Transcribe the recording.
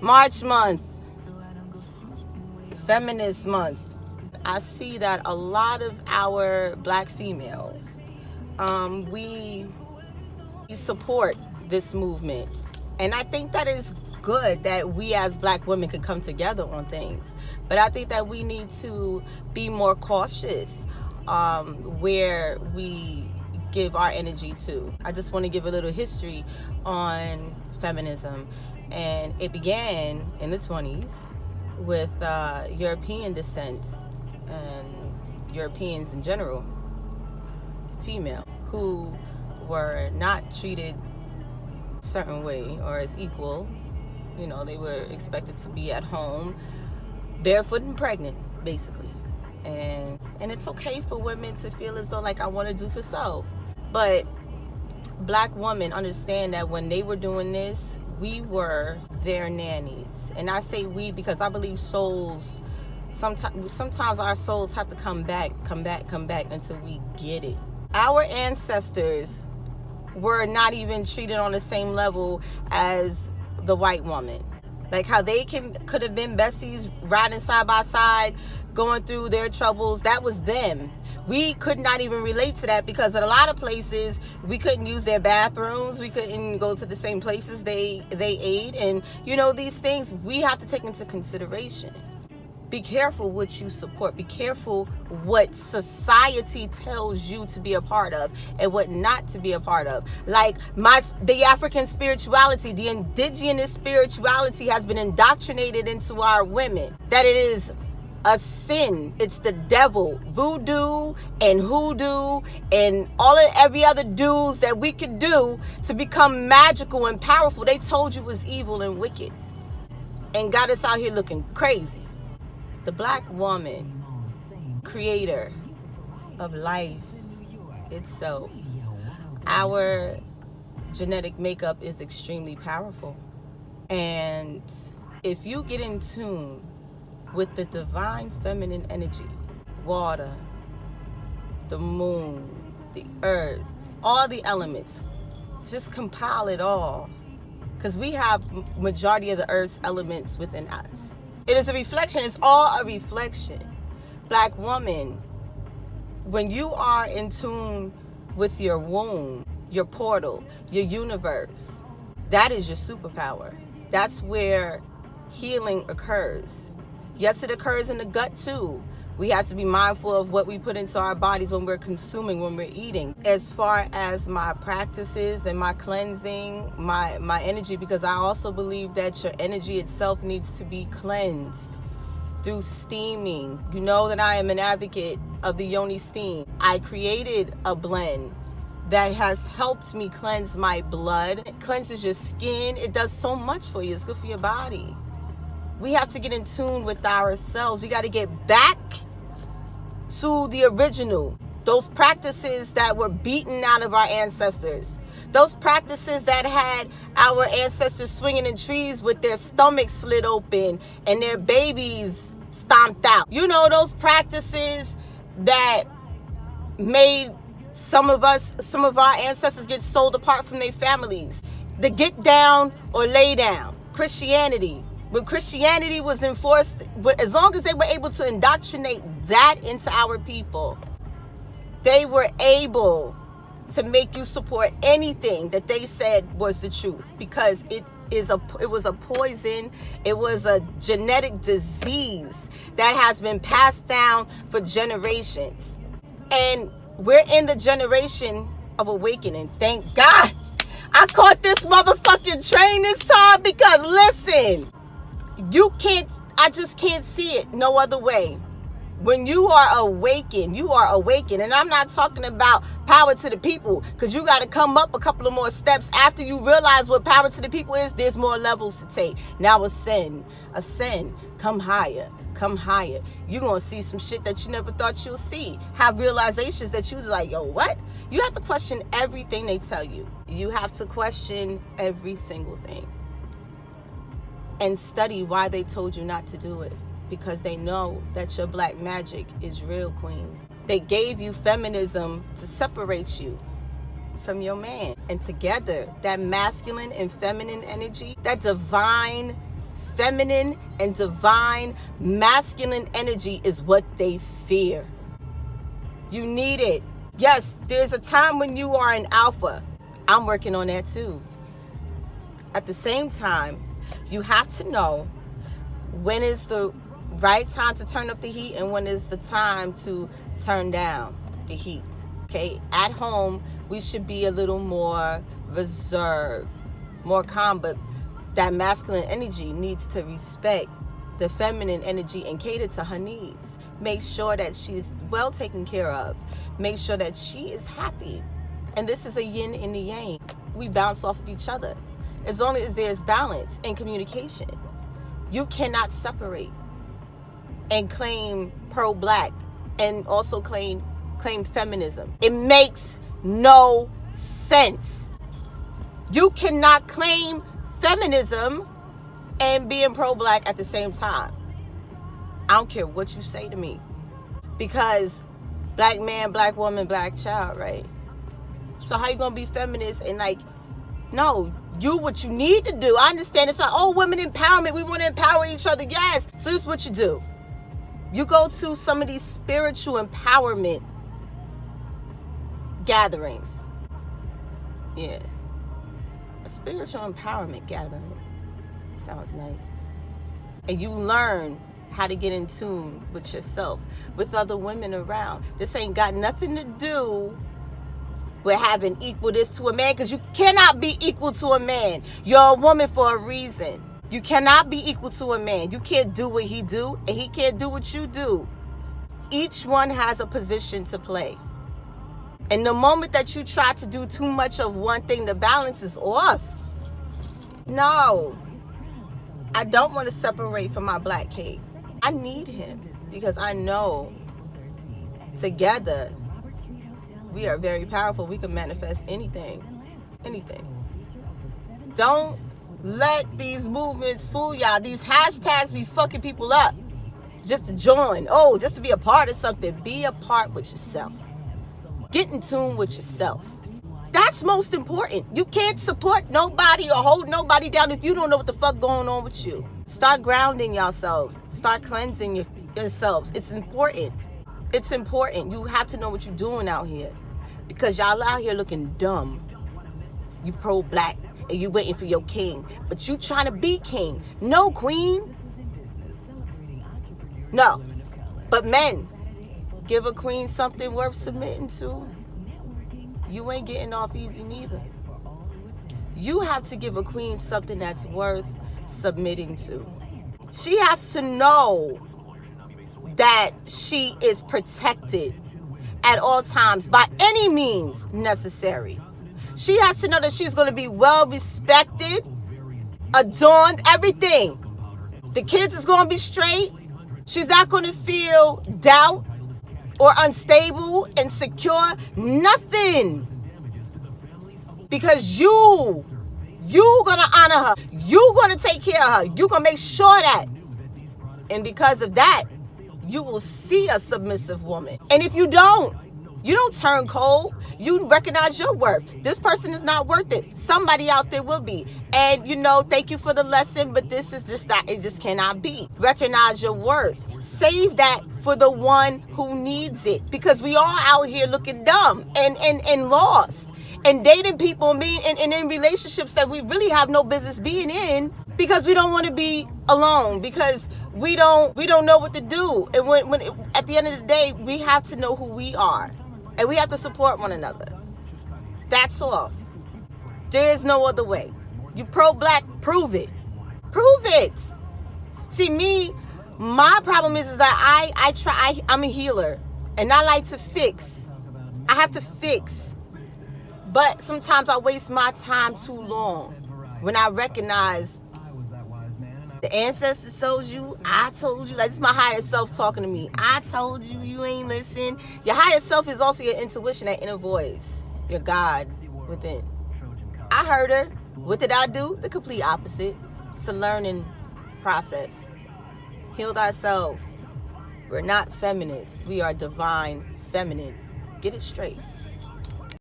March month, Feminist month. I see that a lot of our black females, we support this movement. And I think that is good that we as black women could come together on things. But I think that we need to be more cautious where we give our energy to. I just want to give a little history on feminism. And it began in the 20s with European descents and Europeans in general, female, who were not treated a certain way or as equal. You know, they were expected to be at home, barefoot and pregnant, basically. And it's okay for women to feel as though, like, I want to do for self. But black women understand that when they were doing this, we were their nannies. And I say we because I believe souls, sometimes our souls have to come back until we get it. Our ancestors were not even treated on the same level as the white woman. Like how they could have been besties, riding side by side, going through their troubles. That was them. We could not even relate to that because in a lot of places we couldn't use their bathrooms, we couldn't go to the same places they ate, and you know, these things we have to take into consideration. Be careful what you support. Be careful what society tells you to be a part of and what not to be a part of. Like the African spirituality, the indigenous spirituality has been indoctrinated into our women that it is a sin. It's the devil. Voodoo and hoodoo and every other do's that we could do to become magical and powerful. They told you was evil and wicked and got us out here looking crazy. The black woman, creator of life itself, our genetic makeup is extremely powerful. And if you get in tune with the divine feminine energy, water, the moon, the earth, all the elements, just compile it all. Because we have majority of the earth's elements within us. It is a reflection. It's all a reflection. Black woman, when you are in tune with your womb, your portal, your universe, that is your superpower. That's where healing occurs. Yes, it occurs in the gut too. We have to be mindful of what we put into our bodies when we're consuming, when we're eating. As far as my practices and my cleansing, my energy, because I also believe that your energy itself needs to be cleansed through steaming. You know that I am an advocate of the yoni steam. I created a blend that has helped me cleanse my blood. It cleanses your skin. It does so much for you. It's good for your body. We have to get in tune with ourselves. We got to get back to the original. Those practices that were beaten out of our ancestors. Those practices that had our ancestors swinging in trees with their stomachs slit open and their babies stomped out. You know, those practices that made some of our ancestors get sold apart from their families. The get down or lay down. Christianity. When Christianity was enforced, as long as they were able to indoctrinate that into our people, they were able to make you support anything that they said was the truth, because it was a poison. It was a genetic disease that has been passed down for generations. And we're in the generation of awakening. Thank God I caught this motherfucking train this time, because listen, I just can't see it no other way. When you are awakened, you are awakened. And I'm not talking about power to the people, because you got to come up a couple of more steps after you realize what power to the people is. There's more levels to take. Now ascend, come higher. You're going to see some shit that you never thought you'll see. Have realizations that you was like, yo, what? You have to question everything they tell you. You have to question every single thing. And study why they told you not to do it. Because they know that your black magic is real, queen. They gave you feminism to separate you from your man. And together, that masculine and feminine energy, that divine feminine and divine masculine energy is what they fear. You need it. Yes, there's a time when you are an alpha. I'm working on that too. At the same time, you have to know when is the right time to turn up the heat and when is the time to turn down the heat. Okay, at home, we should be a little more reserved, more calm, but that masculine energy needs to respect the feminine energy and cater to her needs. Make sure that she's well taken care of. Make sure that she is happy. And this is a yin and a yang. We bounce off of each other. As long as there's balance and communication. You cannot separate and claim pro-black and also claim feminism. It makes no sense. You cannot claim feminism and being pro-black at the same time. I don't care what you say to me. Because black man, black woman, black child, right? So how you gonna be feminist and no, you what you need to do. I understand it's like, oh, women empowerment. We want to empower each other. Yes. So this is what you do. You go to some of these spiritual empowerment gatherings. Yeah. A spiritual empowerment gathering. Sounds nice. And you learn how to get in tune with yourself, with other women around. This ain't got nothing to do with having equal this to a man, because you cannot be equal to a man. You're a woman for a reason. You cannot be equal to a man. You can't do what he do, and he can't do what you do. Each one has a position to play. And the moment that you try to do too much of one thing, the balance is off. No. I don't want to separate from my black king. I need him because I know together we are very powerful. We can manifest anything. Anything. Don't let these movements fool y'all. These hashtags be fucking people up. Just to join. Oh, just to be a part of something. Be a part with yourself. Get in tune with yourself. That's most important. You can't support nobody or hold nobody down if you don't know what the fuck going on with you. Start grounding yourselves. Start cleansing yourselves. It's important. It's important. You have to know what you're doing out here. Because y'all out here looking dumb. You pro-black and you waiting for your king. But you trying to be king. No, queen. No. But men, give a queen something worth submitting to. You ain't getting off easy neither. You have to give a queen something that's worth submitting to. She has to know that she is protected at all times by any means necessary. She has to know that she's going to be well respected, adorned, everything. The kids is going to be straight. She's not going to feel doubt or unstable, insecure, nothing. Because you gonna honor her. You gonna take care of her. You gonna make sure that. And because of that, you will see a submissive woman. And if you don't turn cold. You recognize your worth. This person is not worth it. Somebody out there will be. And thank you for the lesson, but this is just that. It just cannot be. Recognize your worth. Save that for the one who needs it. Because we all out here looking dumb and lost. And dating people and in relationships that we really have no business being in because we don't want to be alone, because we don't know what to do. And when at the end of the day, we have to know who we are. And we have to support one another. That's all. There is no other way. You pro-black, prove it. Prove it. See, my problem is that I'm a healer. And I like to fix. I have to fix. But sometimes I waste my time too long when I recognize the ancestors told you, I told you. Like, this is my higher self talking to me. I told you, you ain't listen. Your higher self is also your intuition, that inner voice, your God within. I heard her. What did I do? The complete opposite. It's a learning process. Heal thyself. We're not feminists. We are divine feminine. Get it straight.